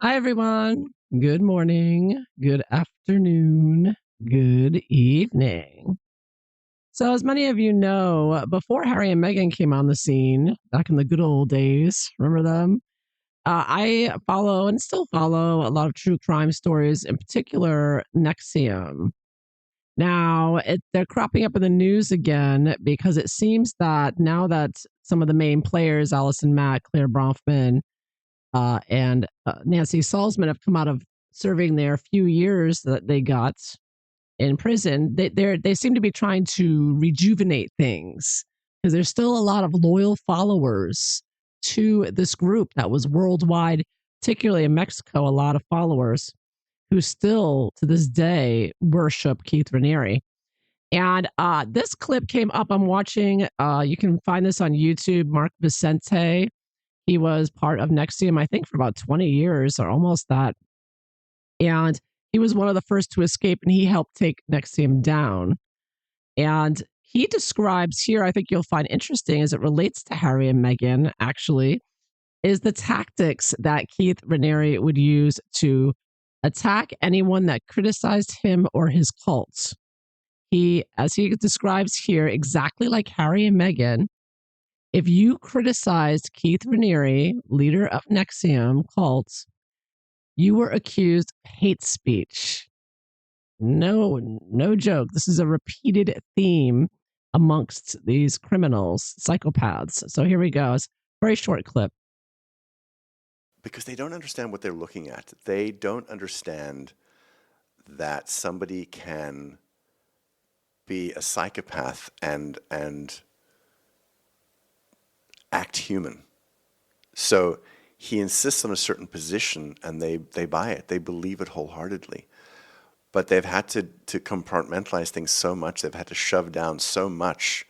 Hi, everyone. Good morning, good afternoon, good evening. So, as many of you know, before Harry and Meghan came on the scene back in the good old days, remember them? I follow and still follow a lot of true crime stories, in particular Nxivm. Now, they're cropping up in the news again because it seems that now that some of the main players, Allison Mack, Claire Bronfman, and Nancy Salzman have come out of serving their few years that they got in prison. They seem to be trying to rejuvenate things because there's still a lot of loyal followers to this group that was worldwide, particularly in Mexico, a lot of followers who still to this day worship Keith Raniere. And this clip came up. I'm watching. You can find this on YouTube. Mark Vicente, he was part of Nxivm, I think, for about 20 years or almost that. And he was one of the first to escape, and he helped take Nxivm down. And he describes here, I think you'll find interesting as it relates to Harry and Meghan, actually, is the tactics that Keith Raniere would use to attack anyone that criticized him or his cult. He, as he describes here, exactly like Harry and Meghan, if you criticized Keith Raniere, leader of Nxivm cult, you were accused of hate speech. No joke. This is a repeated theme amongst these criminals, psychopaths. So here we go. It's a very short clip. Because they don't understand what they're looking at. They don't understand that somebody can be a psychopath and act human. So he insists on a certain position and they buy it. They believe it wholeheartedly. But they've had to compartmentalize things so much. They've had to shove down so much.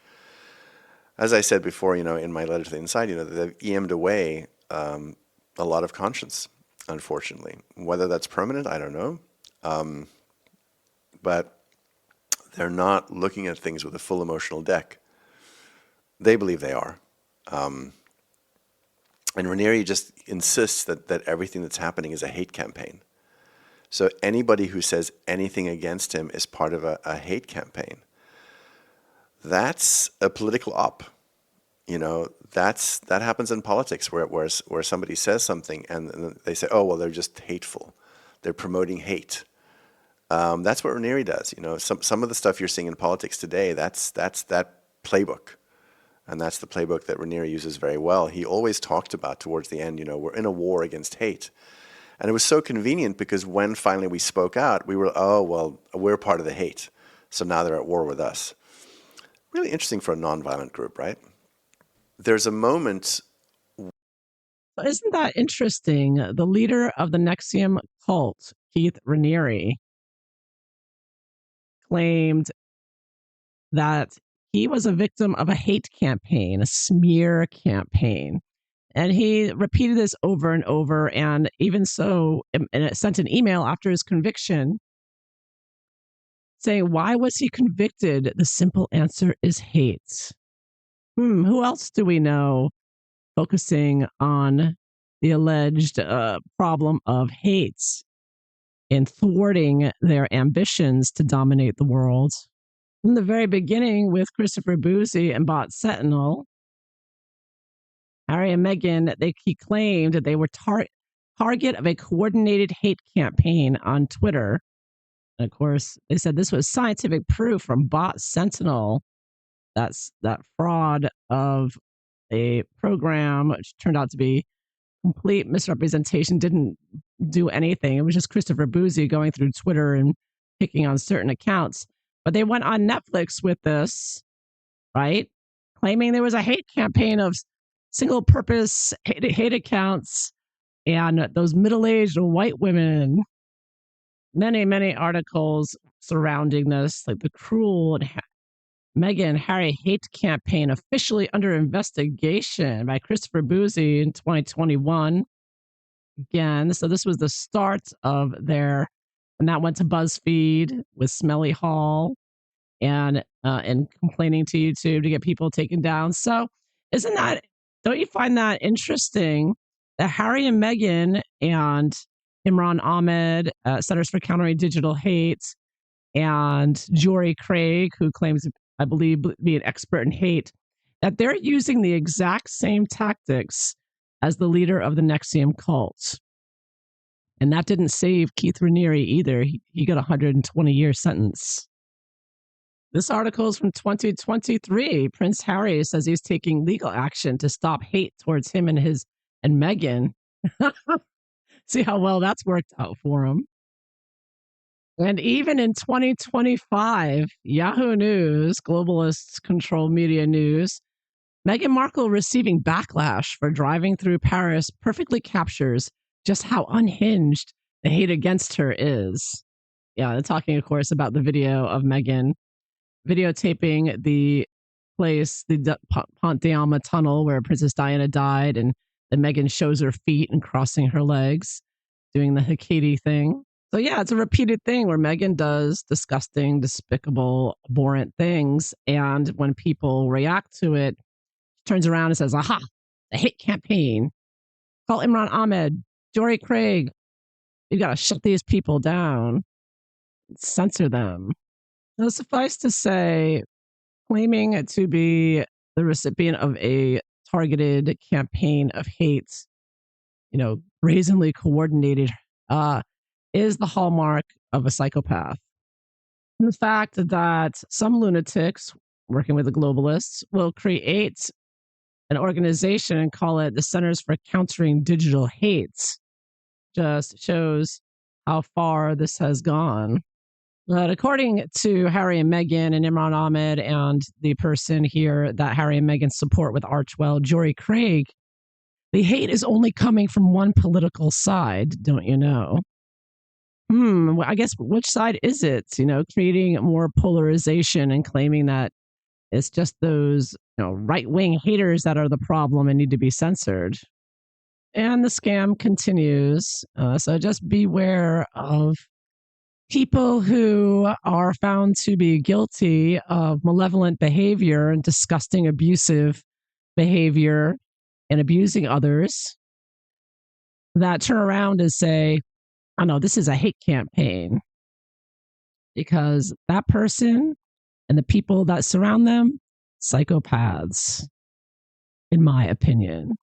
As I said before, in my letter to the inside, they've EM'd away a lot of conscience, unfortunately. Whether that's permanent, I don't know. But they're not looking at things with a full emotional deck. They believe they are. And Raniere just insists that everything that's happening is a hate campaign. So anybody who says anything against him is part of a hate campaign. That's a political op. That happens in politics where somebody says something and they say, oh, well, they're just hateful. They're promoting hate. That's what Raniere does. Some of the stuff you're seeing in politics today, that's that playbook. And that's the playbook that Raniere uses very well. He always talked about towards the end, we're in a war against hate. And it was so convenient because when finally we spoke out, we were, oh, well, we're part of the hate. So now they're at war with us. Really interesting for a nonviolent group, right? There's a moment. Isn't that interesting? The leader of the Nxivm cult, Keith Raniere, claimed that he was a victim of a hate campaign, a smear campaign. And he repeated this over and over. And even so, and it sent an email after his conviction saying, why was he convicted? The simple answer is hate. Who else do we know focusing on the alleged problem of hate and thwarting their ambitions to dominate the world? From the very beginning with Christopher Boozy and Bot Sentinel, Harry and Meghan, he claimed that they were target of a coordinated hate campaign on Twitter. And of course, they said this was scientific proof from Bot Sentinel. That's that fraud of a program, which turned out to be complete misrepresentation, didn't do anything. It was just Christopher Boozy going through Twitter and picking on certain accounts. But they went on Netflix with this, right? Claiming there was a hate campaign of single purpose hate accounts and those middle-aged white women. Many articles surrounding this, like the cruel and Meghan Harry hate campaign officially under investigation by Christopher Boozy in 2021. Again, so this was the start of and that went to BuzzFeed with Smelly Hall and complaining to YouTube to get people taken down. So don't you find that interesting that Harry and Meghan and Imran Ahmed, Centers for Countering Digital Hate, and Jory Craig, who claims, I believe, to be an expert in hate, that they're using the exact same tactics as the leader of the Nxivm cult. And that didn't save Keith Raniere either. He got a 120-year sentence. This article is from 2023. Prince Harry says he's taking legal action to stop hate towards him and Meghan. See how well that's worked out for him. And even in 2025, Yahoo News, globalists control media news, Meghan Markle receiving backlash for driving through Paris perfectly captures just how unhinged the hate against her is. Yeah, they're talking, of course, about the video of Meghan videotaping the place, the Pont d'Alma tunnel where Princess Diana died, and then Meghan shows her feet and crossing her legs, doing the Hikiti thing. So yeah, it's a repeated thing where Meghan does disgusting, despicable, abhorrent things, and when people react to it, she turns around and says, "Aha, the hate campaign. Call Imran Ahmed, Jory Craig. You got to shut these people down, censor them." Now, suffice to say, claiming to be the recipient of a targeted campaign of hate, brazenly coordinated, is the hallmark of a psychopath. And the fact that some lunatics working with the globalists will create an organization and call it the Centers for Countering Digital Hate just shows how far this has gone. But according to Harry and Meghan and Imran Ahmed and the person here that Harry and Meghan support with Archwell, Jory Craig, the hate is only coming from one political side, don't you know? Well, I guess which side is it? Creating more polarization and claiming that it's just those right wing haters that are the problem and need to be censored. And the scam continues. So just beware of people who are found to be guilty of malevolent behavior and disgusting, abusive behavior and abusing others that turn around and say, "Oh no, this is a hate campaign," because that person and the people that surround them, psychopaths, in my opinion.